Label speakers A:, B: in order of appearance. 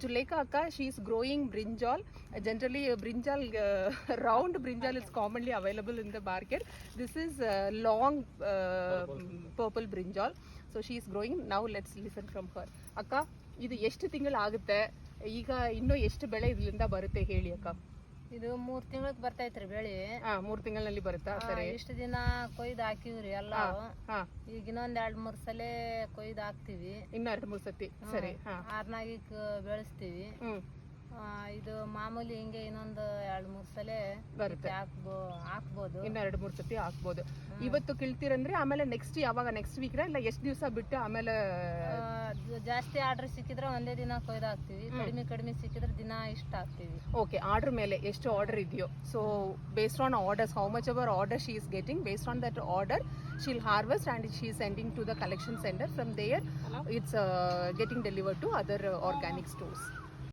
A: Juleka Akka, she is growing brinjal. Generally, brinjal, round brinjal is commonly available in the market. This is long purple brinjal. So she is growing. Now let's listen from her. Akka, ಇದು ಎಷ್ಟು ತಿಂಗಳು ಆಗುತ್ತೆ? ಈಗ ಇನ್ನೂ ಎಷ್ಟು ಬೆಳೆ ಇದರಿಂದ ಬರುತ್ತೆ ಹೇಳಿ ಅಕ್ಕ.
B: ಇದು 3 ತಿಂಗಳಿಗೆ ಬರ್ತೈತ್ರಿ ಬೆಳಿ.
A: 3 ತಿಂಗಳಲ್ಲಿ ಬರುತ್ತಾ? ಸರಿ.
B: ಇಷ್ಟು ದಿನ ಕೊಯ್ದು ಹಾಕಿವ್ರಿ ಎಲ್ಲ. ಈಗ ಇನ್ನೊಂದ್ 2-3 ಸಲ ಕೊಯ್ದು ಹಾಕ್ತಿವಿ.
A: ಇನ್ನ 2-3 ಸತಿ. ಸರಿ.
B: ಆರ್ನಾಗಿಕ್ ಬೆಳೆಸ್ತೀವಿ. ಇದು ಮಾಮೂಲಿ ಹಿಂಗೆ ಇನ್ನೊಂದು 2-3 ಸಲ
A: ಬರುತ್ತೆ.
B: ಹಾಕ್ಬೋದು.
A: ಇನ್ನ 2-3 ಸತಿ ಹಾಕ್ಬೋದು. ಇವತ್ತು ಕಿಳ್ತೀರಂದ್ರೆ ಆಮೇಲೆ ನೆಕ್ಸ್ಟ್ ಯಾವಾಗ? ನೆಕ್ಸ್ಟ್ ವೀಕ್ ಇಲ್ಲ ಎಷ್ಟು ದಿವಸ ಬಿಟ್ಟು ಆಮೇಲೆ?
B: ಜಾಸ್ತಿ ಆರ್ಡರ್ ಸಿಕ್ಕಿದ್ರೆ ಒಂದೇ ದಿನ ಕೊಯ್ದು ಹಾಕ್ತಿವಿ. ಕಡಿಮೆ ಸಿಕ್ಕಿದ್ರೆ ದಿನ ಇಷ್ಟ ಹಾಕ್ತಿವಿ.
A: ಓಕೆ, ಆರ್ಡರ್ ಮೇಲೆ ಎಷ್ಟು ಆರ್ಡರ್ ಇದೆಯೋ, so based on orders, how much our order she is getting, based on that order she will harvest and she is sending to the collection centre. From there it's getting delivered to other organic stores.